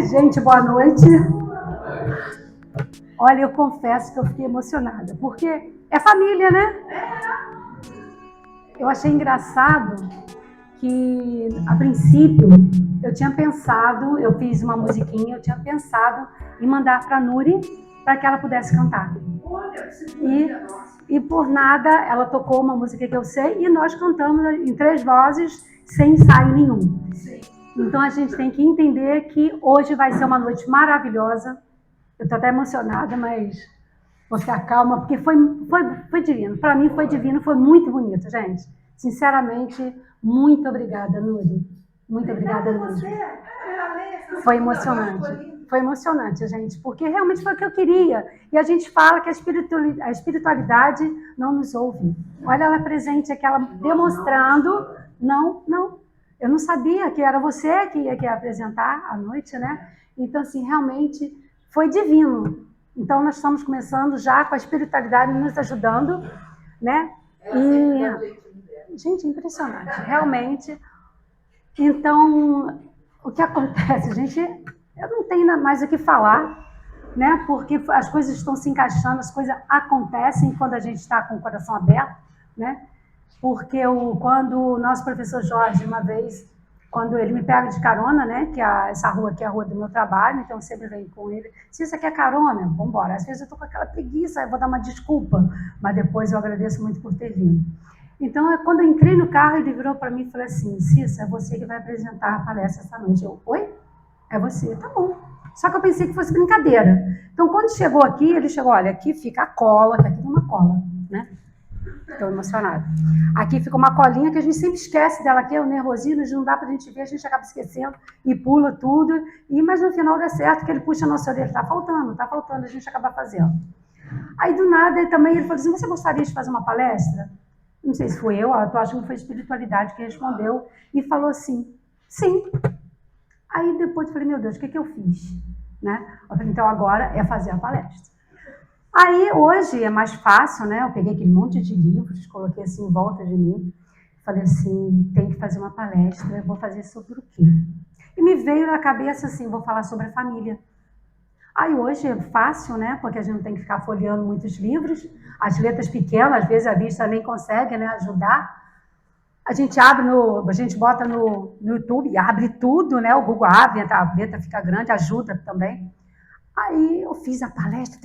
Gente, boa noite. Olha, eu confesso que eu fiquei emocionada, porque é família, né? Eu achei engraçado que, a princípio, eu fiz uma musiquinha, eu tinha pensado em mandar para a Nuri para que ela pudesse cantar. E por nada, ela tocou uma música que eu sei e nós cantamos em 3 vozes, sem ensaio nenhum. Então a gente tem que entender que hoje vai ser uma noite maravilhosa. Eu estou até emocionada, mas vou ficar calma, porque foi divino. Para mim foi divino, foi muito bonito, gente. Sinceramente, muito obrigada, Nuri. Muito obrigada, Nuri. Foi emocionante. Foi emocionante, gente, porque realmente foi o que eu queria. E a gente fala que a espiritualidade não nos ouve. Olha ela presente aqui, ela demonstrando. Não. Eu não sabia que era você que ia apresentar à noite, né? Então, assim, realmente foi divino. Então, nós estamos começando já com a espiritualidade nos ajudando, né? E, gente, impressionante, realmente. Então, o que acontece, gente, eu não tenho mais o que falar, né? Porque as coisas estão se encaixando, as coisas acontecem quando a gente está com o coração aberto, né? Porque quando o nosso professor Jorge, uma vez, quando ele me pega de carona, né, que essa rua aqui é a rua do meu trabalho, então eu sempre venho com ele, se isso aqui é carona, vamos embora. Às vezes eu estou com aquela preguiça, eu vou dar uma desculpa, mas depois eu agradeço muito por ter vindo. Então, quando eu entrei no carro, ele virou para mim e falou assim: Cissa, é você que vai apresentar a palestra essa noite. Eu, oi? É você? Tá bom. Só que eu pensei que fosse brincadeira. Então, quando chegou aqui, ele chegou, olha, aqui fica a cola, que aqui tem uma cola, né? Estou emocionada. Aqui fica uma colinha que a gente sempre esquece dela aqui, é o nervosismo, não dá pra gente ver, a gente acaba esquecendo e pula tudo. Mas no final dá certo, que ele puxa a nossa orelha, tá faltando, a gente acaba fazendo. Aí do nada ele falou assim: você gostaria de fazer uma palestra? Não sei se foi eu acho que foi a espiritualidade que respondeu e falou assim: sim. Aí depois eu falei: meu Deus, o que eu fiz? Né? Eu falei: então agora é fazer a palestra. Aí, hoje, é mais fácil, né? Eu peguei aquele monte de livros, coloquei assim em volta de mim, falei assim, tem que fazer uma palestra, vou fazer sobre o quê? E me veio na cabeça assim, vou falar sobre a família. Aí, hoje é fácil, né? Porque a gente não tem que ficar folheando muitos livros, as letras pequenas, às vezes a vista nem consegue, né, ajudar. A gente bota no YouTube, abre tudo, né? O Google abre, a letra fica grande, ajuda também. Aí eu fiz a palestra,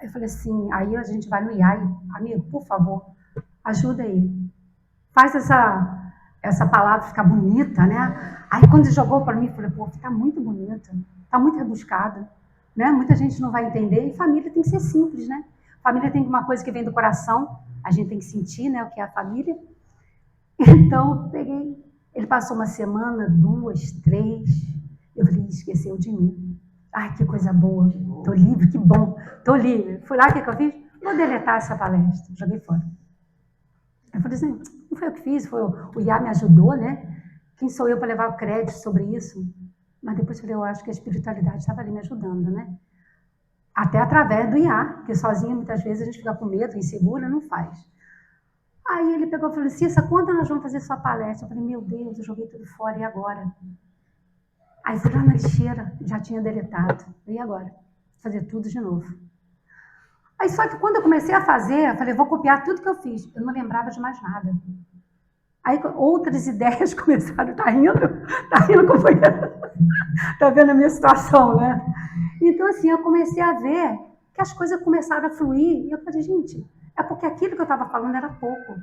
eu falei assim, aí a gente vai no IAI, amigo, por favor, ajuda aí. Faz essa palavra ficar bonita, né? Aí quando ele jogou para mim, eu falei, pô, tá muito bonita, tá muito rebuscada, né? Muita gente não vai entender, e família tem que ser simples, né? Família tem uma coisa que vem do coração, a gente tem que sentir, né, o que é a família. Então, eu peguei, ele passou uma semana, 2, 3, eu falei, esqueceu de mim. Ai, que coisa boa, tô livre, que bom, tô livre. Fui lá, o que eu fiz? Vou deletar essa palestra, joguei fora. Eu falei assim, não foi eu que fiz, o IA me ajudou, né? Quem sou eu para levar o crédito sobre isso? Mas depois eu falei, eu acho que a espiritualidade estava ali me ajudando, né? Até através do IA, porque sozinha muitas vezes a gente fica com medo, insegura, não faz. Aí ele pegou e falou, Cissa, quando nós vamos fazer sua palestra? Eu falei, meu Deus, eu joguei tudo fora, e agora? Aí fui lá na lixeira, já tinha deletado. E agora? Fazer tudo de novo. Aí só que quando eu comecei a fazer, eu falei, vou copiar tudo que eu fiz. Eu não lembrava de mais nada. Aí outras ideias começaram, tá rindo como foi? Tá vendo a minha situação, né? Então assim, eu comecei a ver que as coisas começaram a fluir. E eu falei, gente, é porque aquilo que eu estava falando era pouco.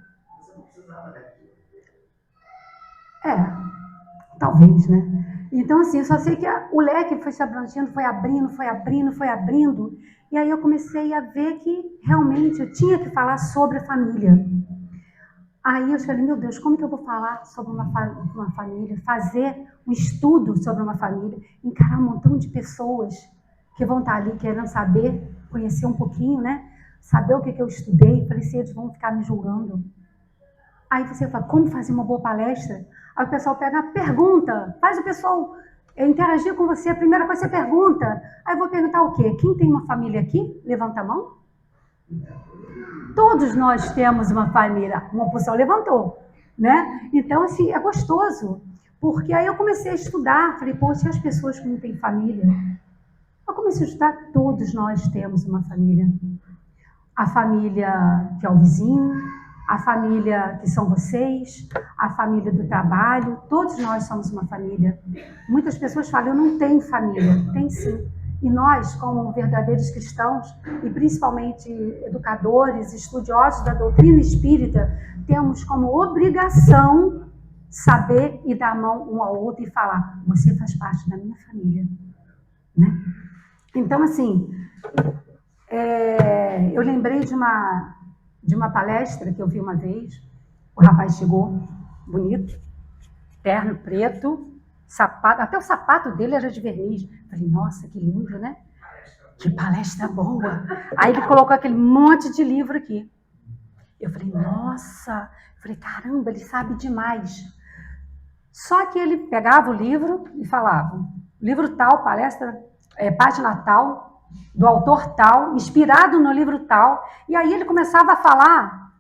Talvez, né? Então, assim, eu só sei que o leque foi se abrangendo, foi abrindo. E aí eu comecei a ver que realmente eu tinha que falar sobre a família. Aí eu falei, meu Deus, como que eu vou falar sobre uma família? Fazer um estudo sobre uma família, encarar um montão de pessoas que vão estar ali querendo saber, conhecer um pouquinho, né? Saber o que eu estudei. Falei, se eles vão ficar me julgando. Aí você fala, como fazer uma boa palestra? Aí o pessoal pega a pergunta, faz o pessoal interagir com você, a primeira coisa você pergunta. Aí eu vou perguntar o quê? Quem tem uma família aqui? Levanta a mão. Todos nós temos uma família. Uma pessoa levantou, né? Então, assim, é gostoso. Porque aí eu comecei a estudar, falei, poxa, e as pessoas que não têm família? Eu comecei a estudar, todos nós temos uma família. A família que é o vizinho, a família que são vocês, a família do trabalho, todos nós somos uma família. Muitas pessoas falam, eu não tenho família. Tem sim. E nós, como verdadeiros cristãos, e principalmente educadores, estudiosos da doutrina espírita, temos como obrigação saber e dar a mão um ao outro e falar, você faz parte da minha família. Né? Então, assim, eu lembrei de uma palestra que eu vi uma vez. O rapaz chegou, bonito, terno preto, sapato, até o sapato dele era de verniz. Falei, nossa, que lindo, né? Que palestra boa. Aí ele colocou aquele monte de livro aqui. Eu falei, nossa, falei, caramba, ele sabe demais. Só que ele pegava o livro e falava, livro tal, palestra, página tal, do autor tal, inspirado no livro tal, e aí ele começava a falar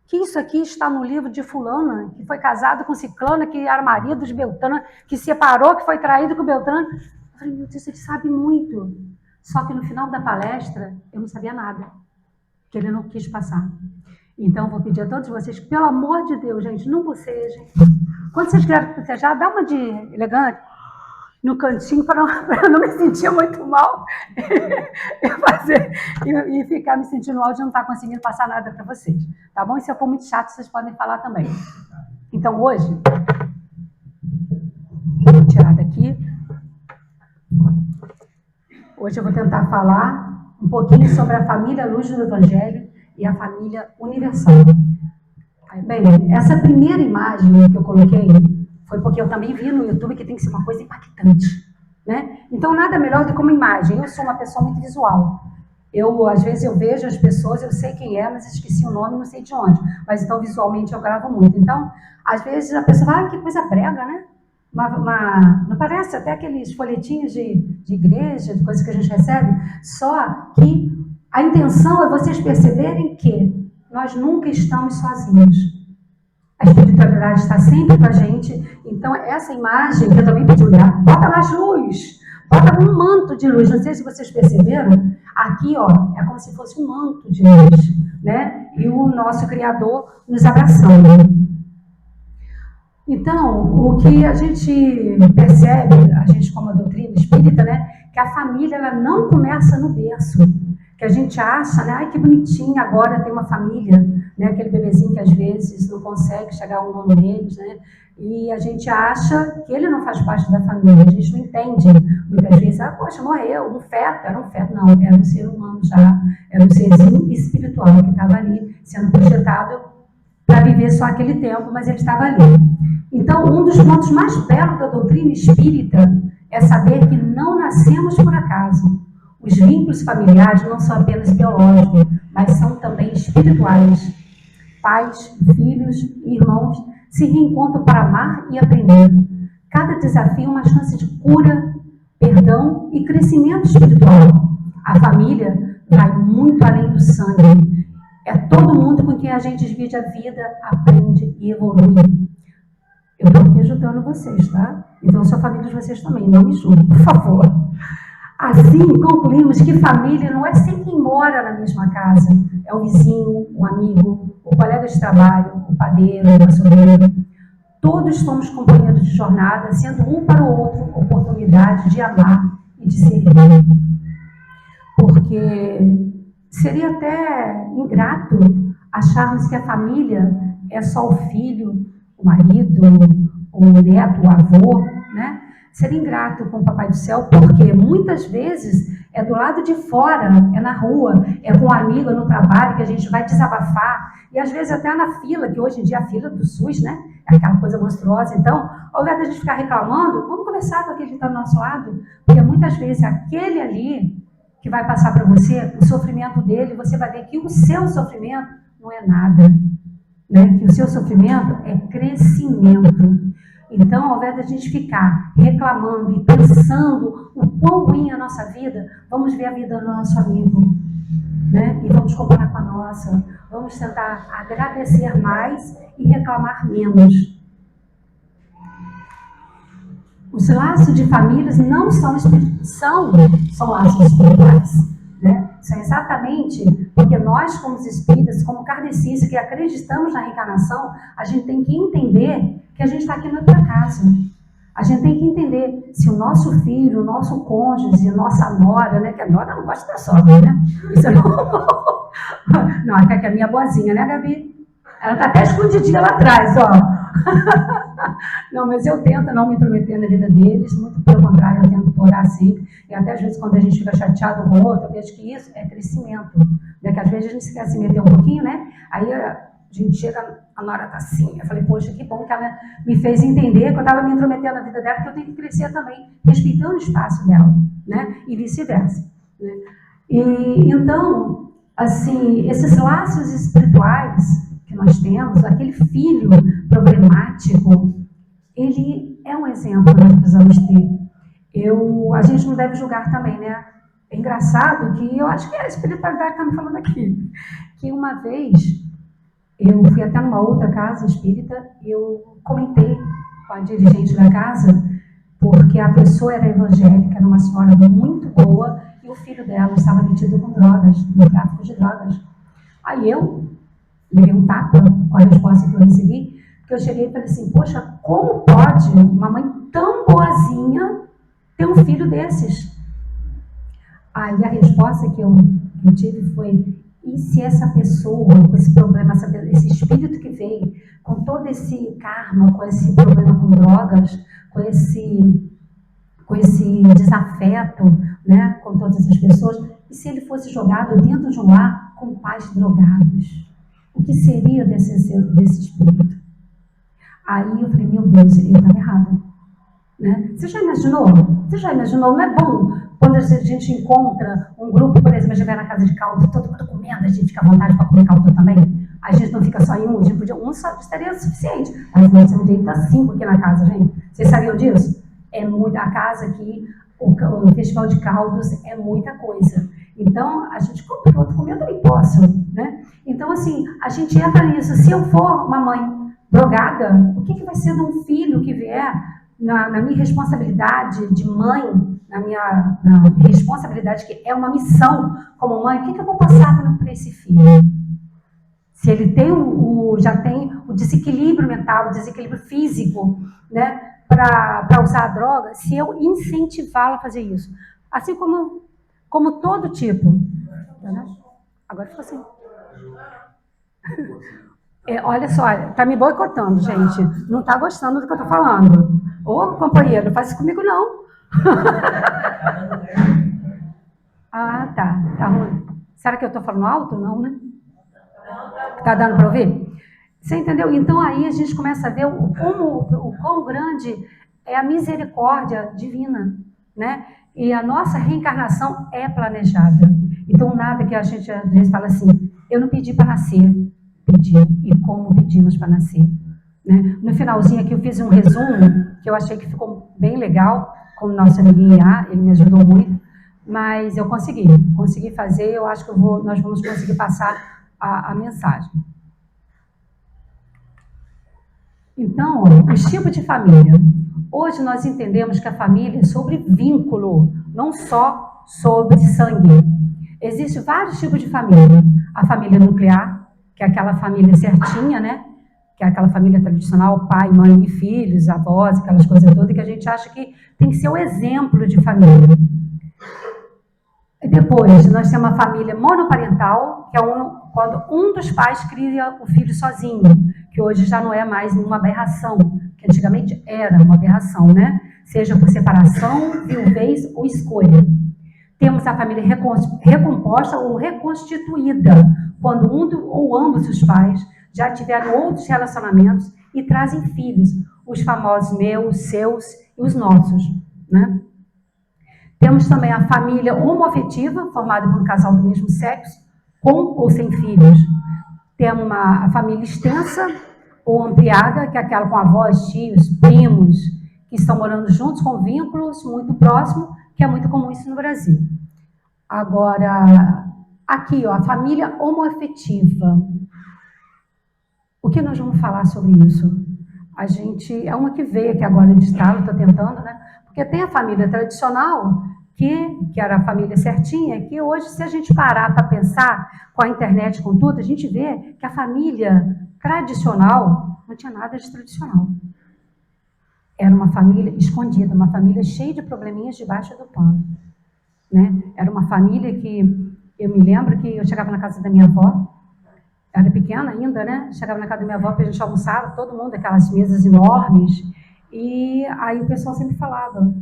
que isso aqui está no livro de fulana, que foi casado com ciclana, que era marido de Beltrana, que separou, que foi traído com Beltrana. Eu falei, meu Deus, ele sabe muito. Só que no final da palestra, eu não sabia nada, que ele não quis passar. Então, vou pedir a todos vocês, pelo amor de Deus, gente, não bocejem. Quando vocês querem bocejar, dá uma de elegante no cantinho para eu não me sentir muito mal e ficar me sentindo mal de não estar conseguindo passar nada para vocês. Tá bom? E se eu for muito chato, vocês podem falar também. Então, hoje, vou tirar daqui. Hoje eu vou tentar falar um pouquinho sobre a família Luz do Evangelho e a família universal. Bem, essa primeira imagem que eu coloquei foi porque eu também vi no YouTube que tem que ser uma coisa impactante, né? Então, nada melhor do que uma imagem. Eu sou uma pessoa muito visual. Às vezes, eu vejo as pessoas, eu sei quem é, mas esqueci o nome, não sei de onde. Mas, então, visualmente, eu gravo muito. Então, às vezes, a pessoa fala, que coisa brega, né? Não parece até aqueles folhetinhos de igreja, de coisas que a gente recebe? Só que a intenção é vocês perceberem que nós nunca estamos sozinhos. A espiritualidade está sempre com a gente. Então, essa imagem, que eu também pedi olhar, bota mais luz, bota um manto de luz. Não sei se vocês perceberam, aqui, ó, é como se fosse um manto de luz, né? E o nosso Criador nos abraçando. Então, o que a gente percebe, a gente como a doutrina espírita, né? Que a família, ela não começa no berço. Que a gente acha, né? Ai, que bonitinho, agora tem uma família, né? Aquele bebezinho que às vezes não consegue chegar ao nome deles, né? E a gente acha que ele não faz parte da família, a gente não entende. Muitas vezes, poxa, morreu, um feto, era um feto. Não, era um ser humano já, era um serzinho espiritual que estava ali, sendo projetado para viver só aquele tempo, mas ele estava ali. Então, um dos pontos mais belos da doutrina espírita é saber que não nascemos por acaso. Os vínculos familiares não são apenas biológicos, mas são também espirituais. Pais, filhos e irmãos se reencontram para amar e aprender. Cada desafio é uma chance de cura, perdão e crescimento espiritual. A família vai muito além do sangue. É todo mundo com quem a gente divide a vida, aprende e evolui. Eu estou aqui ajudando vocês, tá? Então, eu sou a família de vocês também, não me julguem, por favor. Assim, concluímos que família não é sempre quem mora na mesma casa. É o vizinho, o amigo, o colega de trabalho, o padeiro, o açougueiro. Todos somos companheiros de jornada, sendo um para o outro oportunidade de amar e de servir. Porque seria até ingrato acharmos que a família é só o filho, o marido, o neto, o avô, né? Seria ingrato com o Papai do Céu, porque muitas vezes é do lado de fora, é na rua, é com um amigo, no trabalho, que a gente vai desabafar, e às vezes até na fila, que hoje em dia a fila do SUS, né? É aquela coisa monstruosa. Então, ao invés de a gente ficar reclamando, vamos conversar com aquele que está do nosso lado, porque muitas vezes aquele ali que vai passar para você, o sofrimento dele, você vai ver que o seu sofrimento não é nada, né? Que o seu sofrimento é crescimento. Então, ao invés de a gente ficar reclamando e pensando o quão ruim é a nossa vida, vamos ver a vida do nosso amigo, né? E vamos comparar com a nossa. Vamos tentar agradecer mais e reclamar menos. Os laços de famílias não são são laços espirituais. Né? Isso é exatamente porque nós, como espíritas, como kardecistas, que acreditamos na reencarnação, a gente tem que entender que a gente está aqui na outra casa. A gente tem que entender se o nosso filho, o nosso cônjuge, a nossa nora, né? Que a nora não gosta da sogra, né? Isso não, é que é a minha boazinha, né, Gabi? Ela está até escondidinha lá atrás, ó. Não, mas eu tento não me intrometer na vida deles, muito pelo contrário, eu tento orar sempre. E até às vezes, quando a gente fica chateado com o outro, eu vejo que isso é crescimento. Né? Que às vezes a gente quer se meter um pouquinho, né? Aí a gente chega, a Nora tá assim. Eu falei, poxa, que bom que ela me fez entender que eu estava me intrometendo na vida dela, que eu tenho que crescer também, respeitando o espaço dela, né? E vice-versa. Né? E então, assim, esses laços espirituais que nós temos, aquele filho problemático, ele é um exemplo que nós precisamos ter. A gente não deve julgar também, né? É engraçado que eu acho que a espiritualidade está me falando aqui. Que uma vez eu fui até numa outra casa espírita e eu comentei com a dirigente da casa, porque a pessoa era evangélica, era uma senhora muito boa e o filho dela estava metido com drogas, no tráfico de drogas. Aí eu levei um tapa com a resposta que eu recebi, porque eu cheguei e falei assim, poxa, como pode uma mãe tão boazinha ter um filho desses? Aí a resposta que eu tive foi, e se essa pessoa, com esse problema, esse espírito que veio, com todo esse karma, com esse problema com drogas, com esse desafeto, né, com todas essas pessoas, e se ele fosse jogado dentro de um lar com pais drogados? O que seria desse espírito? Aí eu falei, meu Deus, eu estava errada. Né? Você já imaginou? Não é bom quando a gente encontra um grupo, por exemplo, a gente vai na casa de caldo, todo mundo comendo, a gente fica à vontade para comer caldo também? A gente não fica só em um, a gente podia, um só estaria suficiente. Mas não, você me direita 5 aqui na casa, gente. Vocês sabiam disso? É muita, a casa aqui, o festival de caldos é muita coisa. Então, a gente come, outro comer, eu também posso, né? Então, assim, a gente entra nisso. Se eu for uma mãe drogada, o que vai ser de um filho que vier na minha responsabilidade de mãe, na minha responsabilidade, que é uma missão como mãe, o que eu vou passar para esse filho? Se ele tem já tem o desequilíbrio mental, o desequilíbrio físico, né, para usar a droga, se eu incentivá-lo a fazer isso. Assim como todo tipo. Agora ficou assim. Olha só, tá me boicotando, gente. Não tá gostando do que eu tô falando. Ô, companheiro, não faz isso comigo, não. Ah, tá ruim. Será que eu tô falando alto? Não, né? Tá dando para ouvir? Você entendeu? Então aí a gente começa a ver o quão grande é a misericórdia divina, né? E a nossa reencarnação é planejada. Então nada que a gente às vezes fala assim, eu não pedi para nascer, pedi, e como pedimos para nascer. Né? No finalzinho aqui eu fiz um resumo, que eu achei que ficou bem legal, com o nosso amiguinho Iá, ele me ajudou muito, mas eu consegui fazer, eu acho que nós vamos conseguir passar a mensagem. Então, os tipos de família. Hoje nós entendemos que a família é sobre vínculo, não só sobre sangue. Existem vários tipos de família. A família nuclear, que é aquela família certinha, né? Que é aquela família tradicional, pai, mãe e filhos, avós, aquelas coisas todas, que a gente acha que tem que ser o exemplo de família. Depois, nós temos uma família monoparental, que é quando um dos pais cria o filho sozinho, que hoje já não é mais uma aberração, que antigamente era uma aberração, né? Seja por separação, viuvez ou escolha. Temos a família recomposta ou reconstituída, quando ou ambos os pais já tiveram outros relacionamentos e trazem filhos, os famosos meus, seus e os nossos, né? Temos também a família homoafetiva, formada por um casal do mesmo sexo, com ou sem filhos. Temos a família extensa ou ampliada, que é aquela com avós, tios, primos, que estão morando juntos com vínculos muito próximos, que é muito comum isso no Brasil. Agora, aqui, ó, a família homoafetiva. O que nós vamos falar sobre isso? A gente, é uma que veio aqui agora de estado, estou tentando, né? Porque tem a família tradicional, que era a família certinha, que hoje, se a gente parar para pensar com a internet, com tudo, a gente vê que a família tradicional não tinha nada de tradicional. Era uma família escondida, uma família cheia de probleminhas debaixo do pano. Né? Era uma família que, eu me lembro que eu chegava na casa da minha avó, era pequena ainda, né? Chegava na casa da minha avó para a gente almoçar, todo mundo, aquelas mesas enormes, e aí o pessoal sempre falava.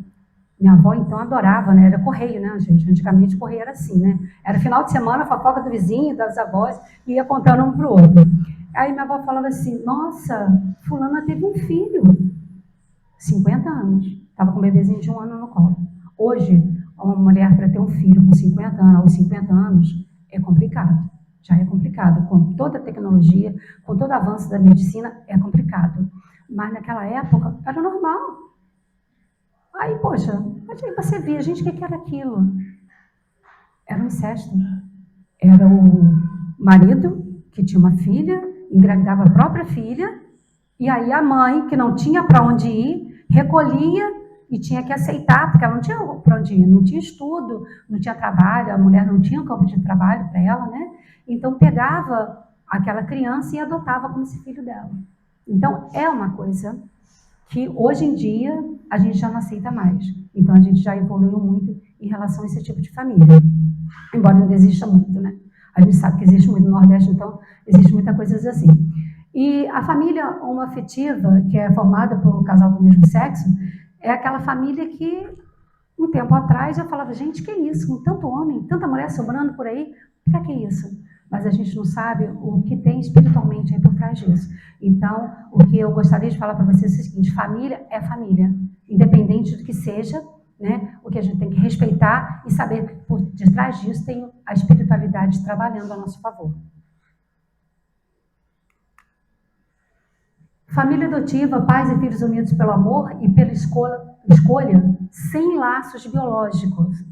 Minha avó, então, adorava, né? Era correio, né, gente? Antigamente, correio era assim, né? Era final de semana, fofoca do vizinho, das avós, e ia contando um para o outro. Aí minha avó falava assim, nossa, fulana teve um filho. 50 anos. Estava com um bebezinho de 1 ano no colo. Hoje, uma mulher para ter um filho com 50 anos, aos 50 anos, é complicado. Já é complicado. Com toda a tecnologia, com todo o avanço da medicina, é complicado. Mas naquela época, era normal. Aí, poxa, aí você via, gente, o que era aquilo? Era um incesto. Era o marido que tinha uma filha, engravidava a própria filha, e aí a mãe, que não tinha para onde ir, recolhia e tinha que aceitar, porque ela não tinha para onde ir, não tinha estudo, não tinha trabalho, a mulher não tinha um campo de trabalho para ela, né? Então pegava aquela criança e adotava como se filho dela. Então é uma coisa que hoje em dia a gente já não aceita mais. Então a gente já evoluiu muito em relação a esse tipo de família. Embora ainda exista muito, né? A gente sabe que existe muito no Nordeste, então existe muita coisa assim. E a família homoafetiva, que é formada por um casal do mesmo sexo, é aquela família que, um tempo atrás, eu falava, gente, que isso? Com tanto homem, tanta mulher sobrando por aí, para que isso? Mas a gente não sabe o que tem espiritualmente aí por trás disso. Então, o que eu gostaria de falar para vocês é o seguinte, família é família, independente do que seja, né? O que a gente tem que respeitar e saber que por detrás disso tem a espiritualidade trabalhando a nosso favor. Família adotiva, pais e filhos unidos pelo amor e pela escolha sem laços biológicos.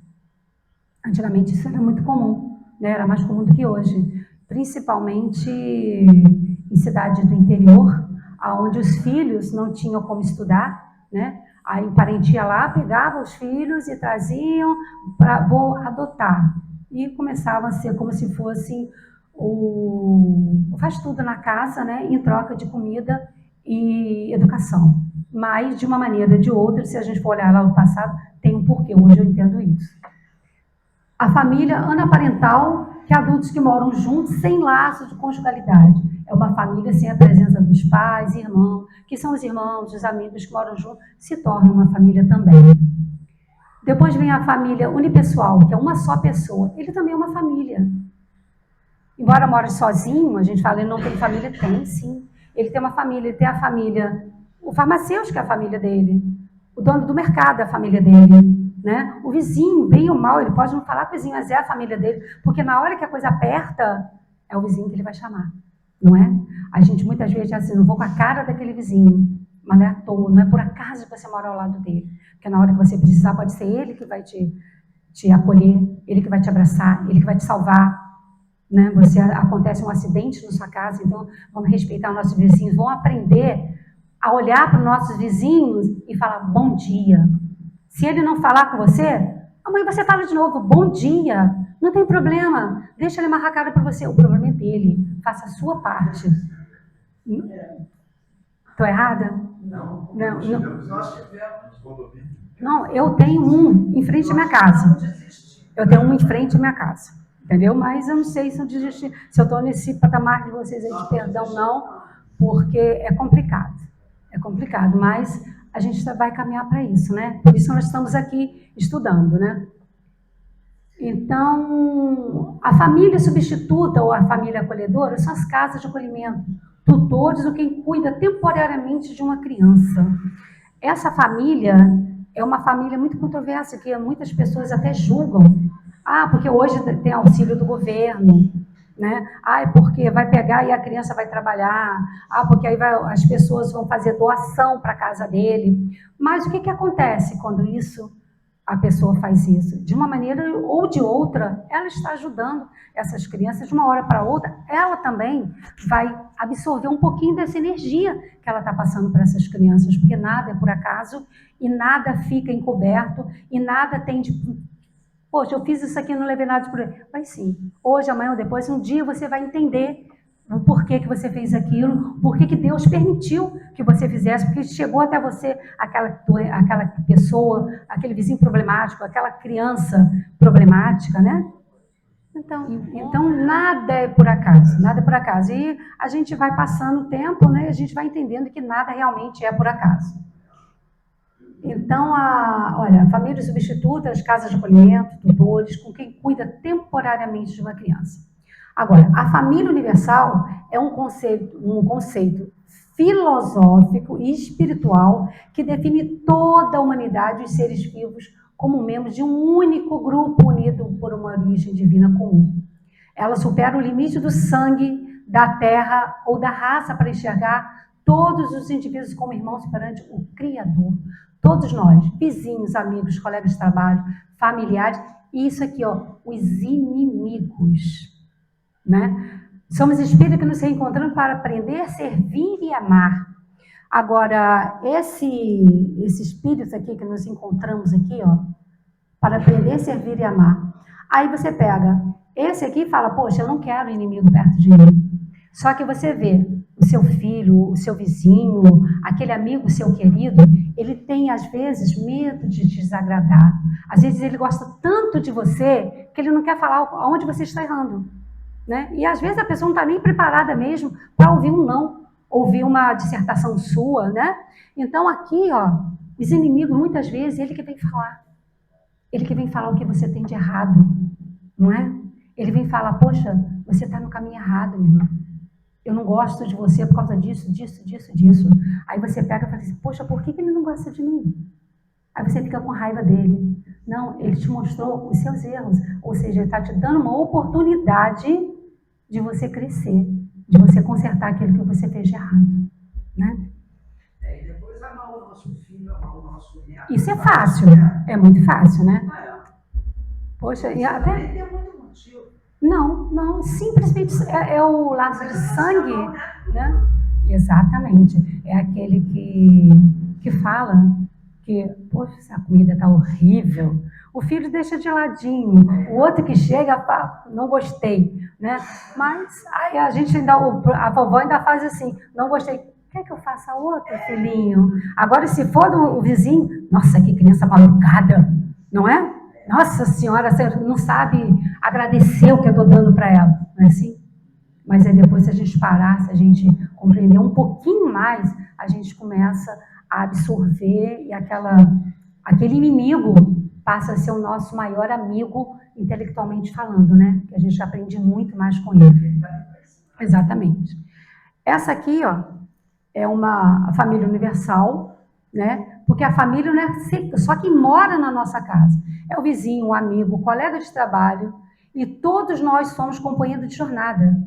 Antigamente isso era muito comum, né? Era mais comum do que hoje, principalmente em cidades do interior, onde os filhos não tinham como estudar, né? Aí o parente ia lá, pegava os filhos e traziam para vou adotar. E começava a ser como se fosse faz tudo na casa, né? Em troca de comida e educação. Mas, de uma maneira ou de outra, se a gente for olhar lá no passado, tem um porquê, hoje eu entendo isso. A família anaparental, que é adultos que moram juntos sem laço de conjugalidade. É uma família sem a presença dos pais, irmãos, que são os irmãos, os amigos que moram juntos, se torna uma família também. Depois vem a família unipessoal, que é uma só pessoa. Ele também é uma família. Embora more sozinho, a gente fala, ele não tem família, tem sim. Ele tem uma família, ele tem a família, o farmacêutico é a família dele, o dono do mercado é a família dele, né? O vizinho, bem ou mal, ele pode não falar com o vizinho, mas é a família dele, porque na hora que a coisa aperta, é o vizinho que ele vai chamar, não é? A gente muitas vezes diz assim, não vou com a cara daquele vizinho, mas não é à toa, não é por acaso que você mora ao lado dele, porque na hora que você precisar, pode ser ele que vai te acolher, ele que vai te abraçar, ele que vai te salvar, né? Acontece um acidente na sua casa, então vamos respeitar os nossos vizinhos, vamos aprender a olhar para os nossos vizinhos e falar bom dia. Se ele não falar com você, amanhã você fala de novo, bom dia, não tem problema, deixa ele marcar a cara para você, o problema é dele, faça a sua parte. Estou errada? Não. Não, eu tenho um em frente à minha casa. Eu tenho um em frente à minha casa. Entendeu? Mas eu não sei se eu desistir, se eu estou nesse patamar de vocês aí de perdão, não, porque é complicado. É complicado, mas a gente vai caminhar para isso, né? Por isso nós estamos aqui estudando, né? Então, a família substituta ou a família acolhedora são as casas de acolhimento, tutores ou quem cuida temporariamente de uma criança. Essa família é uma família muito controversa, que muitas pessoas até julgam. Ah, porque hoje tem auxílio do governo, né? Ah, é porque vai pegar e a criança vai trabalhar. Ah, porque aí as pessoas vão fazer doação para a casa dele. Mas o que acontece quando isso a pessoa faz isso. De uma maneira ou de outra, ela está ajudando essas crianças. De uma hora para outra, ela também vai absorver um pouquinho dessa energia que ela está passando para essas crianças, porque nada é por acaso e nada fica encoberto e nada tem de... Poxa, eu fiz isso aqui e não levei nada por ele. Mas sim, hoje, amanhã ou depois, um dia você vai entender o porquê que você fez aquilo, porquê que Deus permitiu que você fizesse, porque chegou até você aquela pessoa, aquele vizinho problemático, aquela criança problemática, né? Então nada é por acaso, nada é por acaso. E a gente vai passando o tempo, né? E a gente vai entendendo que nada realmente é por acaso. Então, olha, famílias substitutas, casas de acolhimento, tutores, com quem cuida temporariamente de uma criança. Agora, a família universal é um conceito filosófico e espiritual que define toda a humanidade e os seres vivos como membros de um único grupo unido por uma origem divina comum. Ela supera o limite do sangue, da terra ou da raça para enxergar todos os indivíduos como irmãos perante o Criador. Todos nós, vizinhos, amigos, colegas de trabalho, familiares, e isso aqui, ó, os inimigos, né? Somos espíritos que nos reencontramos para aprender, servir e amar. Agora, esse espírito aqui que nos encontramos aqui, ó, para aprender, servir e amar. Aí você pega esse aqui e fala, poxa, eu não quero inimigo perto de mim. Só que você vê o seu filho, o seu vizinho, aquele amigo, seu querido, ele tem, às vezes, medo de te desagradar. Às vezes ele gosta tanto de você que ele não quer falar aonde você está errando. Né? E às vezes a pessoa não está nem preparada mesmo para ouvir um não, ouvir uma dissertação sua, né? Então aqui, ó, os inimigos, muitas vezes, ele que vem falar. Ele que vem falar o que você tem de errado, não é? Ele vem falar, poxa, você está no caminho errado, meu irmão. Eu não gosto de você por causa disso, disso, disso, disso. Aí você pega e fala assim, poxa, por que ele não gosta de mim? Aí você fica com raiva dele. Não, ele te mostrou os seus erros. Ou seja, ele está te dando uma oportunidade de você crescer, de você consertar aquilo que você fez de errado. Né? E depois amar o nosso filho, amar o nosso neto. Isso é fácil, é muito fácil, né? Poxa, e até... Não tem muito motivo. Não, simplesmente é o laço de sangue, né? Exatamente. É aquele que fala que, poxa, a comida está horrível. O filho deixa de ladinho, o outro que chega fala, não gostei, né? Mas aí a gente ainda, a vovó ainda faz assim, não gostei. Quer que eu faça outro, filhinho? Agora, se for do vizinho, nossa, que criança malucada, não é? Nossa senhora, você não sabe agradecer o que eu estou dando para ela, não é assim? Mas aí depois, se a gente parar, se a gente compreender um pouquinho mais, a gente começa a absorver e aquele inimigo passa a ser o nosso maior amigo intelectualmente falando, né? Que a gente aprende muito mais com ele. Exatamente. Essa aqui, ó, é uma família universal, né? Porque a família não é só quem mora na nossa casa. É o vizinho, o amigo, o colega de trabalho. E todos nós somos companheiros de jornada.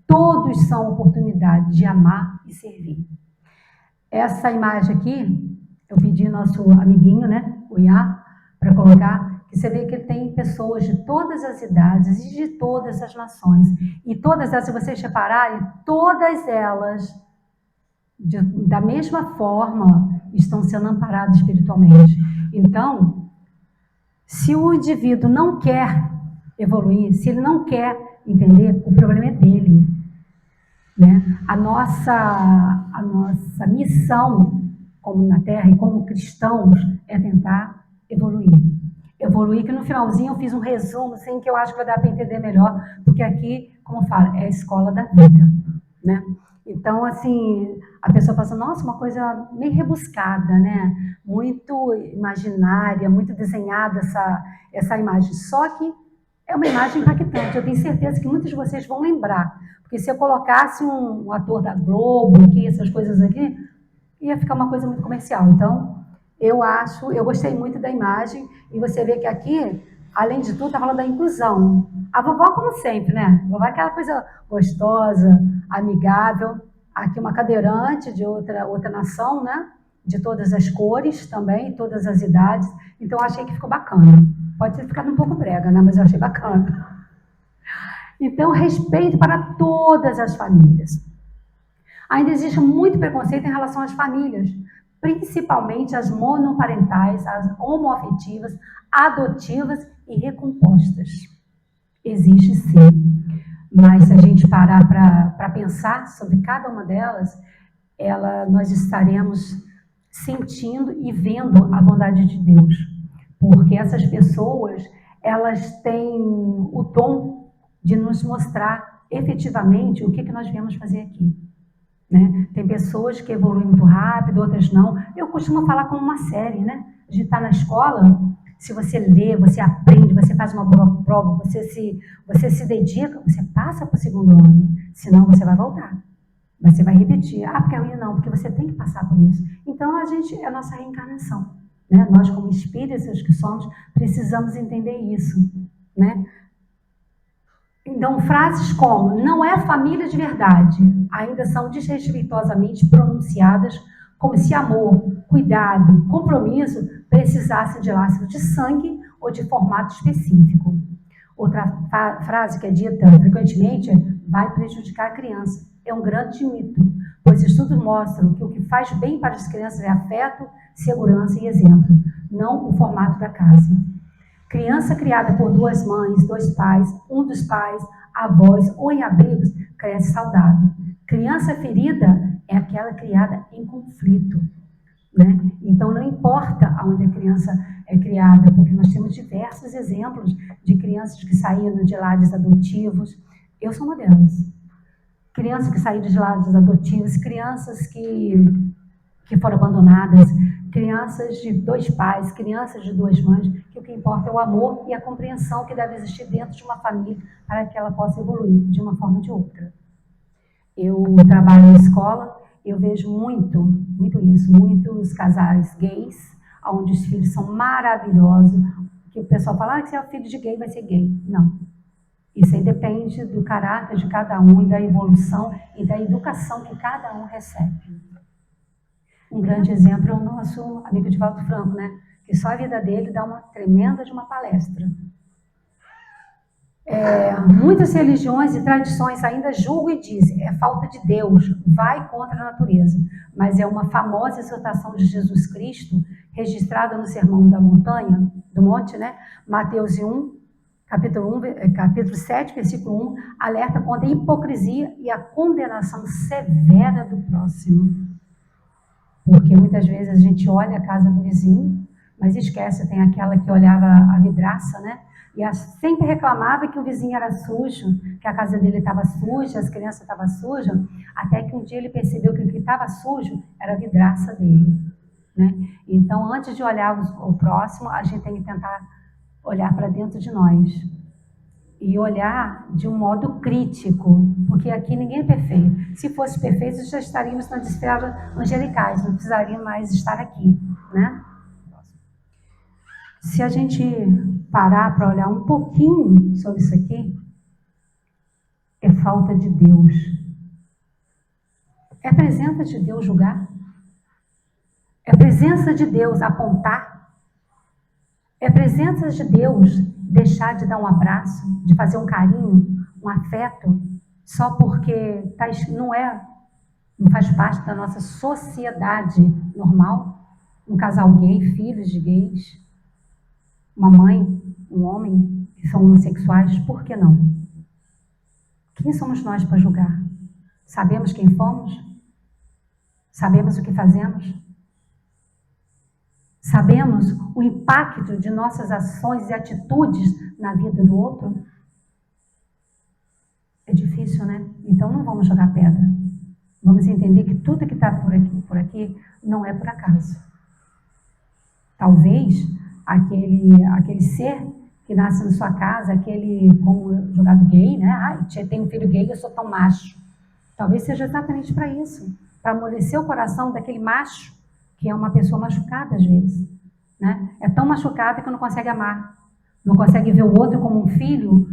Todos são oportunidades de amar e servir. Essa imagem aqui, eu pedi nosso amiguinho, né, o Iá, para colocar, que você vê que tem pessoas de todas as idades e de todas as nações. E todas elas, se vocês repararem, todas elas, da mesma forma, estão sendo amparadas espiritualmente. Então, se o indivíduo não quer evoluir, se ele não quer entender, o problema é dele. Né? A nossa missão, como na Terra e como cristãos, é tentar evoluir. Evoluir, que no finalzinho eu fiz um resumo, assim, que eu acho que vai dar para entender melhor, porque aqui, como eu falo, é a escola da vida. Né? Então, assim, a pessoa fala assim, nossa, uma coisa meio rebuscada, né? Muito imaginária, muito desenhada essa imagem. Só que é uma imagem impactante. Eu tenho certeza que muitos de vocês vão lembrar. Porque se eu colocasse um ator da Globo, aqui, essas coisas aqui, ia ficar uma coisa muito comercial. Então, eu gostei muito da imagem. E você vê que aqui, além de tudo, está falando da inclusão. A vovó, como sempre, né? A vovó é aquela coisa gostosa, amigável. Aqui uma cadeirante de outra nação, né? de todas as cores também, todas as idades. Então, eu achei que ficou bacana. Pode ter ficado um pouco brega, né? Mas eu achei bacana. Então, respeito para todas as famílias. Ainda existe muito preconceito em relação às famílias, principalmente as monoparentais, as homoafetivas, adotivas e recompostas. Existe sim, mas se a gente parar para pensar sobre cada uma delas, nós estaremos sentindo e vendo a bondade de Deus, porque essas pessoas, elas têm o dom de nos mostrar efetivamente o que nós viemos fazer aqui. Né? Tem pessoas que evoluem muito rápido, outras não. Eu costumo falar como uma série, né? A gente está na escola, se você lê, você aprende, você faz uma boa prova, você se dedica, você passa para o segundo ano. Senão você vai voltar. Você vai repetir. Ah, porque eu ia não, porque você tem que passar por isso. Então, é a nossa reencarnação. Né? Nós, como espíritas que somos, precisamos entender isso. Né? Então, frases como não é família de verdade ainda são desrespeitosamente pronunciadas como se amor, cuidado, compromisso precisasse de laço de sangue ou de formato específico. Outra frase que é dita frequentemente é vai prejudicar a criança. É um grande mito, pois estudos mostram que o que faz bem para as crianças é afeto, segurança e exemplo, não o formato da casa. Criança criada por duas mães, dois pais, um dos pais, avós ou em abrigos, cresce saudável. Criança ferida é aquela criada em conflito. Né? Então, não importa onde a criança é criada, porque nós temos diversos exemplos de crianças que saíram de lares adotivos. Eu sou uma delas. Crianças que saíram de lares adotivos, crianças que foram abandonadas, crianças de dois pais, crianças de duas mães, que o que importa é o amor e a compreensão que deve existir dentro de uma família para que ela possa evoluir de uma forma ou de outra. Eu trabalho na escola, eu vejo muito isso, muitos casais gays, onde os filhos são maravilhosos, que o pessoal fala que se é o filho de gay, vai ser gay. Não. Isso aí depende do caráter de cada um e da evolução e da educação que cada um recebe. Um grande exemplo é o nosso amigo Divaldo Franco, né? Que só a vida dele dá uma tremenda de uma palestra. Muitas religiões e tradições ainda julgam e dizem é falta de Deus, vai contra a natureza. Mas é uma famosa exortação de Jesus Cristo, registrada no Sermão da Montanha, do Monte, né? Mateus 1, capítulo 7, versículo 1, alerta contra a hipocrisia e a condenação severa do próximo. Porque muitas vezes a gente olha a casa do vizinho, mas esquece, tem aquela que olhava a vidraça, né? E sempre reclamava que o vizinho era sujo, que a casa dele estava suja, as crianças estavam sujas, até que um dia ele percebeu que o que estava sujo era a vidraça dele. Né? Então, antes de olhar o próximo, a gente tem que tentar olhar para dentro de nós. E olhar de um modo crítico, porque aqui ninguém é perfeito. Se fosse perfeito, já estaríamos nas esferas angelicais, não precisaríamos mais estar aqui. Né? Se a gente parar para olhar um pouquinho sobre isso aqui, é falta de Deus. É presença de Deus julgar? É presença de Deus apontar? É presença de Deus deixar de dar um abraço, de fazer um carinho, um afeto, só porque não faz parte da nossa sociedade normal? Um casal gay, filhos de gays, uma mãe, um homem que são homossexuais, por que não? Quem somos nós para julgar? Sabemos quem fomos? Sabemos o que fazemos? Sabemos o impacto de nossas ações e atitudes na vida do outro? É difícil, né? Então não vamos jogar pedra. Vamos entender que tudo que está por aqui não é por acaso. Talvez aquele ser que nasce na sua casa, aquele como jogado gay, né? Tem um filho gay, eu sou tão macho. Talvez seja exatamente para isso, para amolecer o coração daquele macho, que é uma pessoa machucada às vezes. Né? É tão machucada que não consegue amar, não consegue ver o outro como um filho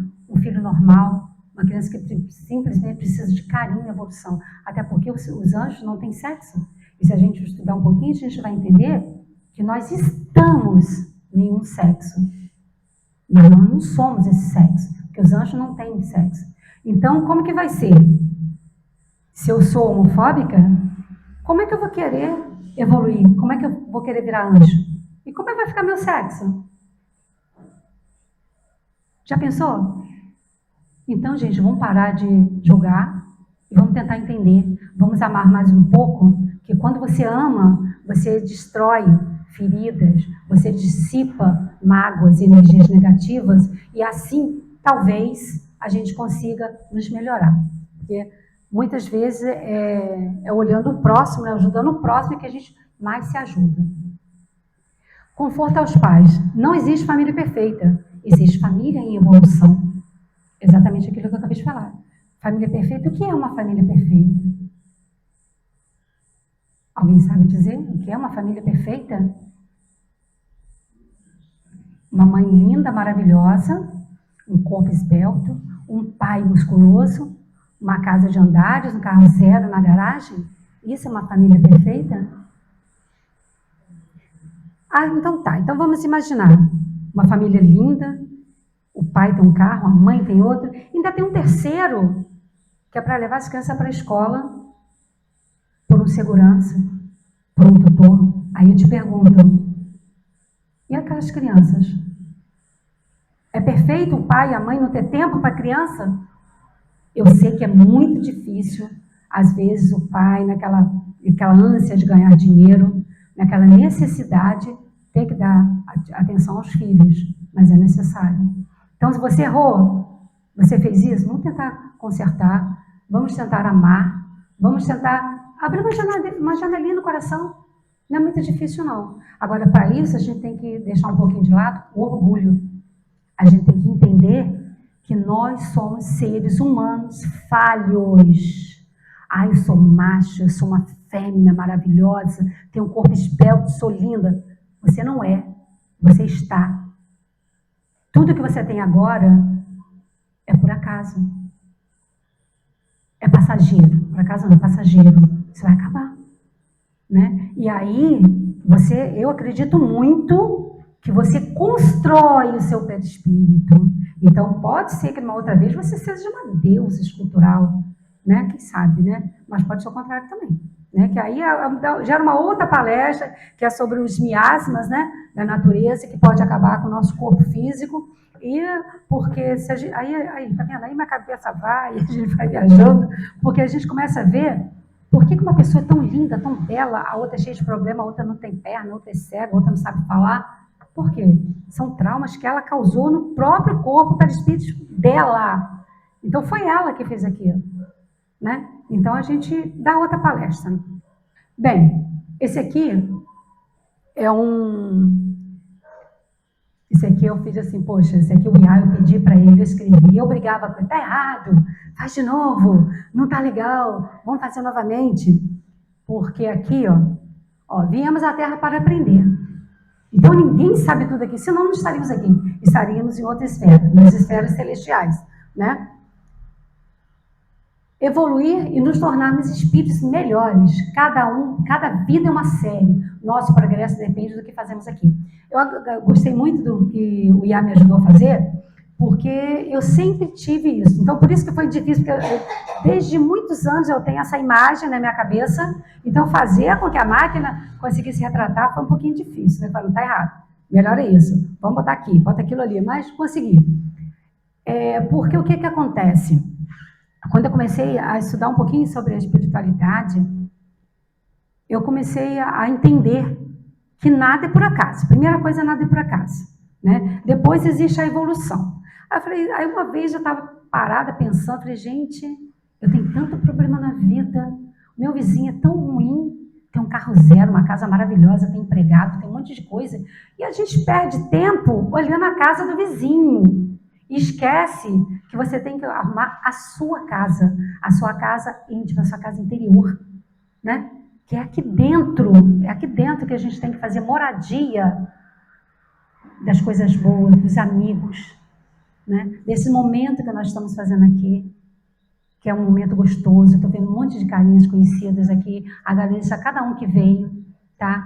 normal, uma criança que simplesmente precisa de carinho e evolução. Até porque os anjos não têm sexo. E se a gente estudar um pouquinho, a gente vai entender que nós estamos em um sexo. Mas nós não somos esse sexo, porque os anjos não têm sexo. Então, como que vai ser? Se eu sou homofóbica, como é que eu vou querer evoluir? Como é que eu vou querer virar anjo? E como é que vai ficar meu sexo? Já pensou? Então, gente, vamos parar de julgar e vamos tentar entender. Vamos amar mais um pouco, que quando você ama, você destrói feridas, você dissipa mágoas e energias negativas e assim, talvez, a gente consiga nos melhorar. Porque muitas vezes é olhando o próximo, ajudando o próximo que a gente mais se ajuda. Conforto aos pais. Não existe família perfeita. Existe família em evolução. Exatamente aquilo que eu acabei de falar. Família perfeita, o que é uma família perfeita? Alguém sabe dizer o que é uma família perfeita? Uma mãe linda, maravilhosa, um corpo esbelto, um pai musculoso, uma casa de andares, um carro zero na garagem? Isso é uma família perfeita? Ah, então tá. Então vamos imaginar uma família linda, o pai tem um carro, a mãe tem outro, ainda tem um terceiro, que é para levar as crianças para a escola, por um segurança, por um tutor. Aí eu te pergunto, e aquelas crianças? É perfeito o pai e a mãe não ter tempo para a criança? Eu sei que é muito difícil, às vezes o pai, naquela ânsia de ganhar dinheiro, naquela necessidade, tem que dar atenção aos filhos, mas é necessário. Então, se você errou, você fez isso, vamos tentar consertar, vamos tentar amar, vamos tentar abrir uma janelinha no coração. Não é muito difícil, não. Agora, para isso, a gente tem que deixar um pouquinho de lado o orgulho. A gente tem que entender que nós somos seres humanos falhos. Ah, eu sou macho, eu sou uma fêmea maravilhosa, tenho um corpo esbelto, sou linda. Você não é, você está. Tudo que você tem agora é por acaso. É passageiro. Por acaso não é passageiro. Isso vai acabar. Né? E aí, eu acredito muito que você constrói o seu perispírito. Então, pode ser que numa outra vez você seja uma deusa escultural, né? Quem sabe, né? Mas pode ser o contrário também. Né? Que aí gera uma outra palestra, que é sobre os miasmas, né? Da natureza, que pode acabar com o nosso corpo físico. E porque se a gente, aí, tá vendo? Aí minha cabeça vai, a gente vai viajando, porque a gente começa a ver por que uma pessoa é tão linda, tão bela, a outra é cheia de problema, a outra não tem perna, a outra é cega, a outra não sabe falar. Por quê? São traumas que ela causou no próprio corpo perispírito dela. Então foi ela que fez aquilo. Né? Então a gente dá outra palestra. Bem, esse aqui é Esse aqui eu fiz assim, poxa, esse aqui o Iá, eu pedi para ele, eu escrevi, eu brigava com ele, tá errado, faz de novo, não tá legal, vamos fazer novamente. Porque aqui, ó, viemos à Terra para aprender. Então ninguém sabe tudo aqui, senão não estaríamos aqui, estaríamos em outra esfera, nas esferas celestiais, né? Evoluir e nos tornarmos espíritos melhores. Cada vida é uma série. Nosso progresso depende do que fazemos aqui. Eu gostei muito do que o Iá me ajudou a fazer, porque eu sempre tive isso. Então, por isso que foi difícil, porque desde muitos anos eu tenho essa imagem na minha cabeça, então fazer com que a máquina conseguisse retratar foi um pouquinho difícil. Eu falei, tá errado, melhor é isso. Vamos botar aqui, bota aquilo ali, mas consegui. Porque o que acontece? Quando eu comecei a estudar um pouquinho sobre a espiritualidade, eu comecei a entender que nada é por acaso. Primeira coisa, nada é por acaso. Né? Depois existe a evolução. Aí uma vez eu estava parada pensando, falei, gente, eu tenho tanto problema na vida, o meu vizinho é tão ruim, tem um carro zero, uma casa maravilhosa, tem empregado, tem um monte de coisa, e a gente perde tempo olhando a casa do vizinho. E esquece que você tem que arrumar a sua casa íntima, a sua casa interior, né? Que é aqui dentro que a gente tem que fazer moradia das coisas boas, dos amigos, né? Desse momento que nós estamos fazendo aqui, que é um momento gostoso. Estou vendo um monte de carinhas conhecidas aqui. Agradeço a cada um que veio, tá?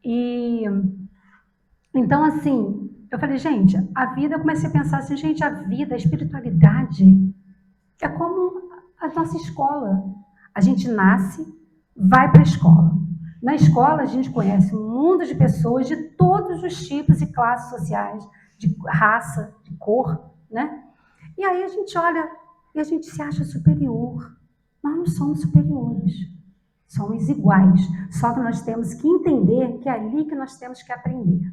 E então, assim, eu falei, gente, a vida, eu comecei a pensar assim, gente, a vida, a espiritualidade é como a nossa escola. A gente nasce, vai para a escola. Na escola, a gente conhece um mundo de pessoas de todos os tipos e classes sociais, de raça, de cor, né? E aí a gente olha e a gente se acha superior. Nós não somos superiores, somos iguais. Só que nós temos que entender que é ali que nós temos que aprender.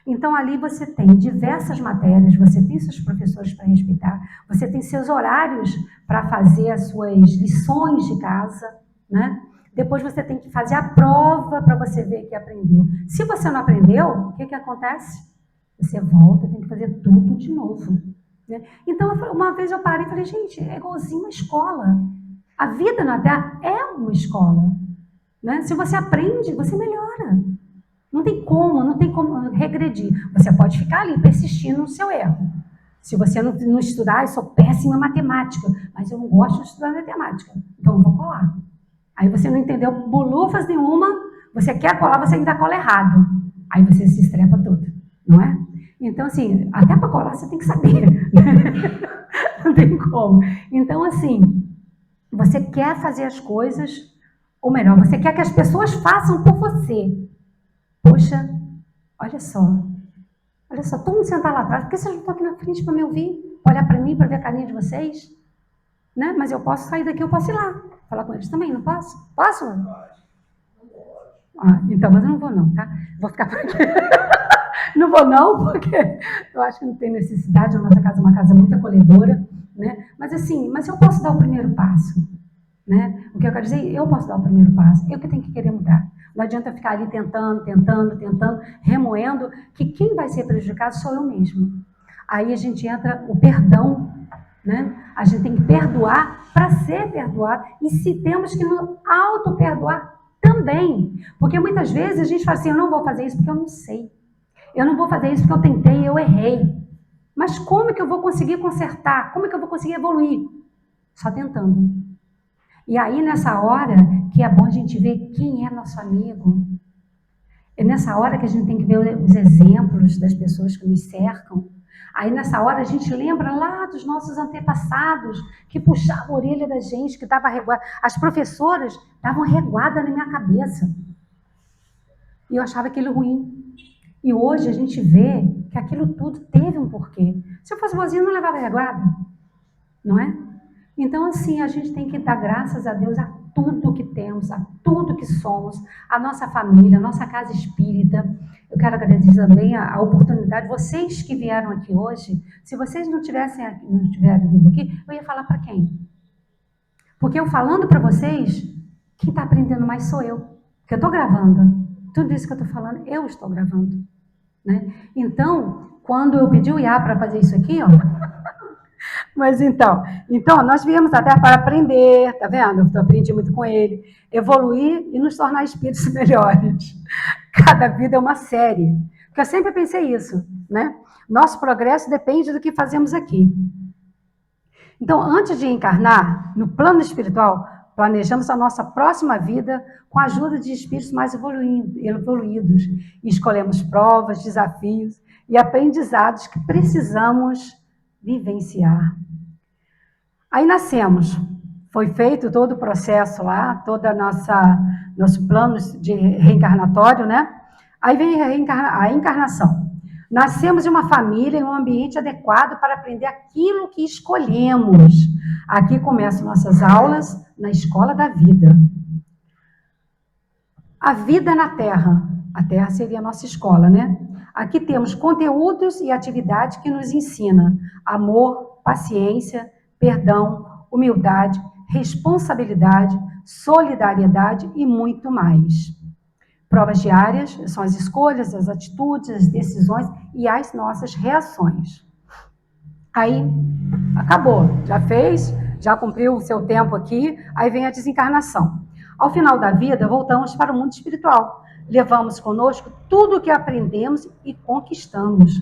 Então, ali você tem diversas matérias, você tem seus professores para respeitar, você tem seus horários para fazer as suas lições de casa, né? Depois você tem que fazer a prova para você ver que aprendeu. Se você não aprendeu, o que acontece? Você volta, tem que fazer tudo de novo, né? Então, uma vez eu parei e falei, gente, é igualzinho uma escola. A vida na Terra é uma escola, né? Se você aprende, você melhora. Não tem como regredir. Você pode ficar ali persistindo no seu erro. Se você não estudar, eu sou péssima em matemática, mas eu não gosto de estudar matemática, então eu vou colar. Aí você não entendeu bolufas nenhuma, você quer colar, você ainda cola errado. Aí você se estrepa todo, não é? Então, assim, até para colar você tem que saber. Não tem como. Então, assim, você quer fazer as coisas, ou melhor, você quer que as pessoas façam por você. Poxa, olha só, todo mundo sentar lá atrás, por que vocês não estão aqui na frente para me ouvir? Olhar para mim, para ver a carinha de vocês? Né? Mas eu posso sair daqui, eu posso ir lá, falar com eles também, não posso? Posso? Ah, então, mas eu não vou não, tá? Vou ficar por aqui. Não vou não, porque eu acho que não tem necessidade, a nossa casa é uma casa muito acolhedora, né? Mas assim, eu posso dar o primeiro passo, né? O que eu quero dizer, eu posso dar o primeiro passo, eu que tenho que querer mudar. Não adianta ficar ali tentando, remoendo, que quem vai ser prejudicado sou eu mesmo. Aí a gente entra o perdão, né? A gente tem que perdoar para ser perdoado. E se temos que nos auto-perdoar também. Porque muitas vezes a gente fala assim, eu não vou fazer isso porque eu não sei. Eu não vou fazer isso porque eu tentei e eu errei. Mas como que eu vou conseguir consertar? Como que eu vou conseguir evoluir? Só tentando. E aí, nessa hora, que é bom a gente ver quem é nosso amigo. É nessa hora que a gente tem que ver os exemplos das pessoas que nos cercam. Aí, nessa hora, a gente lembra lá dos nossos antepassados, que puxavam a orelha da gente, que dava reguada. As professoras davam reguada na minha cabeça. E eu achava aquilo ruim. E hoje a gente vê que aquilo tudo teve um porquê. Se eu fosse boazinha, eu não levava reguada. Não é? Então, assim, a gente tem que dar graças a Deus a tudo que temos, a tudo que somos, a nossa família, a nossa casa espírita. Eu quero agradecer também a oportunidade, vocês que vieram aqui hoje, se vocês não tivessem vindo aqui, eu ia falar para quem? Porque eu falando para vocês, quem está aprendendo mais sou eu, porque eu estou gravando. Tudo isso que eu estou falando, eu estou gravando, né? Então, quando eu pedi o Iá para fazer isso aqui, ó, mas então, nós viemos até para aprender, tá vendo? Eu aprendi muito com ele, evoluir e nos tornar espíritos melhores. Cada vida é uma série. Porque eu sempre pensei isso, né? Nosso progresso depende do que fazemos aqui. Então, antes de encarnar, no plano espiritual, planejamos a nossa próxima vida com a ajuda de espíritos mais evoluídos. E escolhemos provas, desafios e aprendizados que precisamos vivenciar. Aí nascemos, foi feito todo o processo lá, todo nosso plano de reencarnatório, né? Aí vem a encarnação. Nascemos em uma família, em um ambiente adequado para aprender aquilo que escolhemos. Aqui começam nossas aulas na escola da vida. A vida na Terra. A Terra seria a nossa escola, né? Aqui temos conteúdos e atividades que nos ensinam amor, paciência, perdão, humildade, responsabilidade, solidariedade e muito mais. Provas diárias são as escolhas, as atitudes, as decisões e as nossas reações. Aí, acabou, já fez, já cumpriu o seu tempo aqui, aí vem a desencarnação. Ao final da vida, voltamos para o mundo espiritual. Levamos conosco tudo o que aprendemos e conquistamos.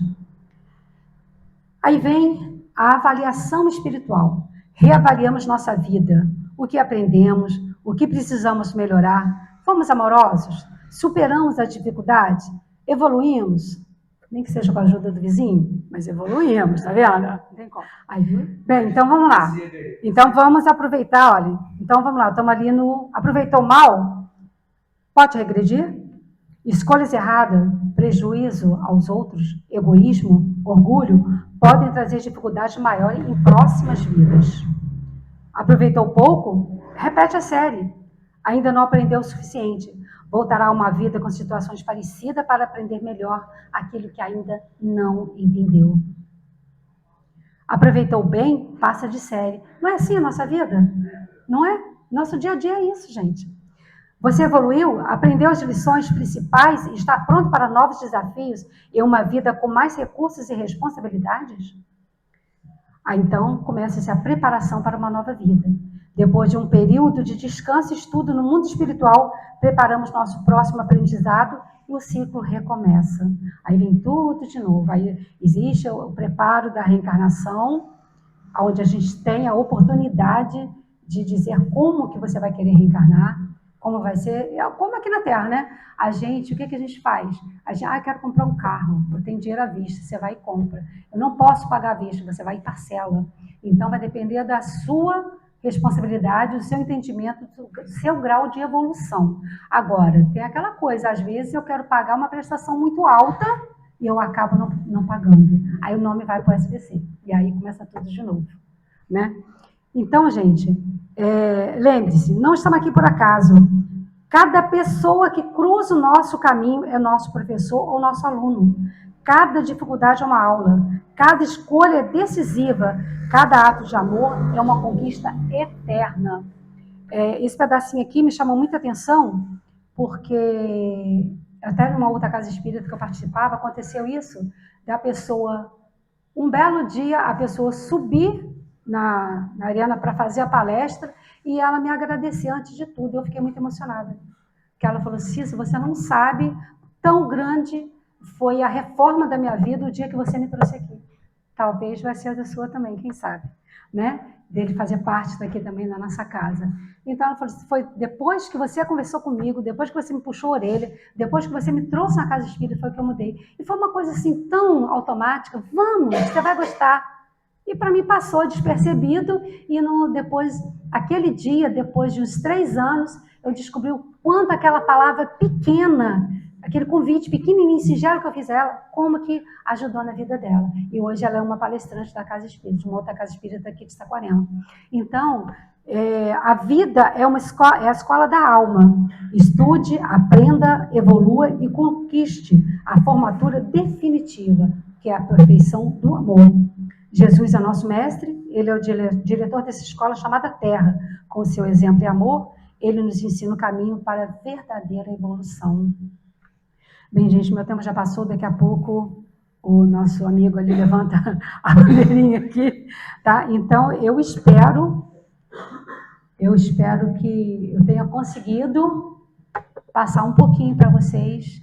Aí vem a avaliação espiritual, Reavaliamos nossa vida, o que aprendemos, o que precisamos melhorar. Fomos amorosos? Superamos as dificuldades? Evoluímos? Nem que seja com a ajuda do vizinho, mas evoluímos, tá vendo? Não tem como. Aí, bem, então vamos lá. Então vamos aproveitar, olha. Então vamos lá, estamos ali no... Aproveitou mal? Pode regredir? Escolhas erradas, prejuízo aos outros, egoísmo, orgulho, podem trazer dificuldades maiores em próximas vidas. Aproveitou pouco? Repete a série. Ainda não aprendeu o suficiente. Voltará a uma vida com situações parecidas para aprender melhor aquilo que ainda não entendeu. Aproveitou bem? Passa de série. Não é assim a nossa vida? Não é? Nosso dia a dia é isso, gente. Você evoluiu, aprendeu as lições principais e está pronto para novos desafios e uma vida com mais recursos e responsabilidades? Então, começa-se a preparação para uma nova vida. Depois de um período de descanso e estudo no mundo espiritual, preparamos nosso próximo aprendizado e o ciclo recomeça. Aí vem tudo de novo. Aí existe o preparo da reencarnação, onde a gente tem a oportunidade de dizer como que você vai querer reencarnar, como vai ser, como aqui na Terra, né? A gente, o que a gente faz? A gente, quero comprar um carro, eu tenho dinheiro à vista, você vai e compra. Eu não posso pagar à vista, você vai e parcela. Então, vai depender da sua responsabilidade, do seu entendimento, do seu grau de evolução. Agora, tem aquela coisa, às vezes eu quero pagar uma prestação muito alta e eu acabo não pagando. Aí o nome vai para o SPC. E aí começa tudo de novo, né? Então, gente, lembre-se, não estamos aqui por acaso. Cada pessoa que cruza o nosso caminho é nosso professor ou nosso aluno. Cada dificuldade é uma aula. Cada escolha é decisiva. Cada ato de amor é uma conquista eterna. Esse pedacinho aqui me chamou muita atenção, porque até numa outra casa espírita que eu participava, aconteceu isso, da pessoa, um belo dia, a pessoa subir na arena para fazer a palestra e ela me agradeceu antes de tudo. Eu fiquei muito emocionada. Porque ela falou, Cícero, você não sabe, tão grande foi a reforma da minha vida o dia que você me trouxe aqui. Talvez vai ser a da sua também, quem sabe, né? Dele fazer parte daqui também da nossa casa. Então ela falou, foi depois que você conversou comigo, depois que você me puxou a orelha, depois que você me trouxe na casa espírita, foi que eu mudei. E foi uma coisa assim tão automática, vamos, você vai gostar. E para mim passou despercebido e depois, aquele dia, depois de uns 3 anos, eu descobri o quanto aquela palavra pequena, aquele convite pequenininho, singelo que eu fiz a ela, como que ajudou na vida dela. E hoje ela é uma palestrante da Casa Espírita, de uma outra Casa Espírita aqui de Saquarema. Então, a vida é a escola da alma. Estude, aprenda, evolua e conquiste a formatura definitiva, que é a perfeição do amor. Jesus é nosso mestre, ele é o diretor dessa escola chamada Terra. Com o seu exemplo e amor, ele nos ensina o caminho para a verdadeira evolução. Bem, gente, meu tempo já passou, daqui a pouco o nosso amigo ali levanta a bandeirinha aqui, tá? Então, eu espero que eu tenha conseguido passar um pouquinho para vocês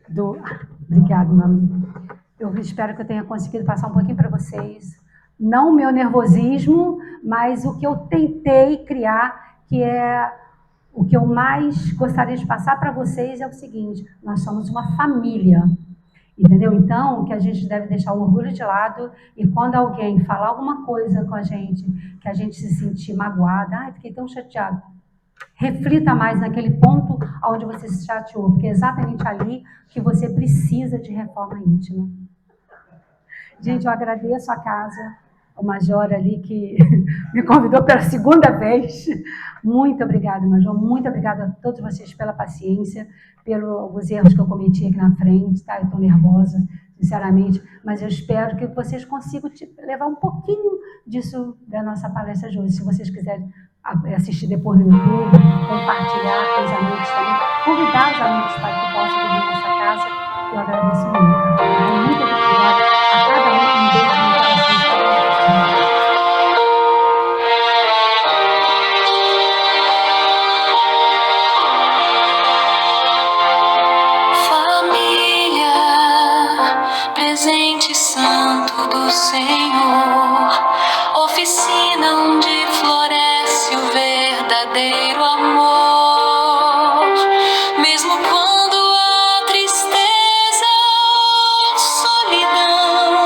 do... Obrigada, meu amigo. Eu espero que eu tenha conseguido passar um pouquinho para vocês, não o meu nervosismo, mas o que eu tentei criar, que é o que eu mais gostaria de passar para vocês é o seguinte, nós somos uma família, entendeu? Então, que a gente deve deixar o orgulho de lado e quando alguém falar alguma coisa com a gente, que a gente se sentir magoada, fiquei tão chateado, reflita mais naquele ponto onde você se chateou, porque é exatamente ali que você precisa de reforma íntima. Gente, eu agradeço a casa, o Major ali que me convidou pela 2ª vez. Muito obrigada, Major. Muito obrigada a todos vocês pela paciência, pelos erros que eu cometi aqui na frente, tá? Eu estou nervosa, sinceramente, mas eu espero que vocês consigam levar um pouquinho disso da nossa palestra de hoje. Se vocês quiserem assistir depois no YouTube, compartilhar com os amigos também, convidar os amigos para que possam vir nessa casa, eu agradeço muito. Muito obrigada a cada um beijo no coração. Família, presente santo do Senhor, oficina onde verdadeiro amor. Mesmo quando há tristeza ou solidão,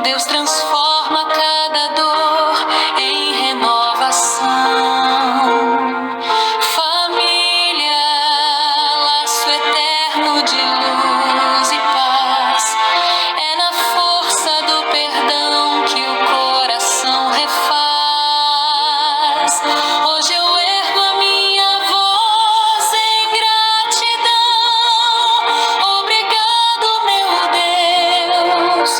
Deus transforma cada dor em renovação. Família, laço eterno de luz e paz, é na força do perdão que o coração refaz. Hoje eu ergo a minha voz em gratidão. Obrigado, meu Deus,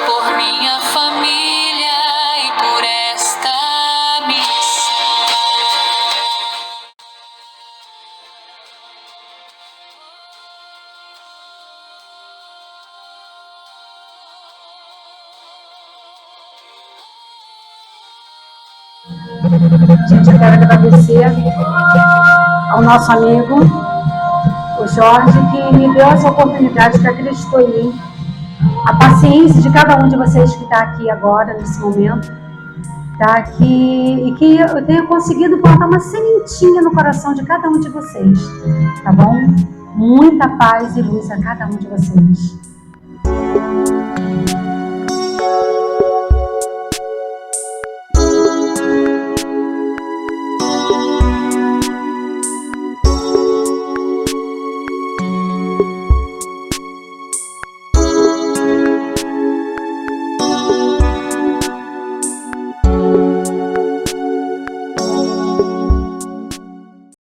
por minha família e por esta missão. Gente, eu quero agradecer ao nosso amigo, o Jorge, que me deu essa oportunidade, que acreditou em mim, a paciência de cada um de vocês que está aqui agora, nesse momento, tá? E que eu tenha conseguido plantar uma sementinha no coração de cada um de vocês, tá bom? Muita paz e luz a cada um de vocês.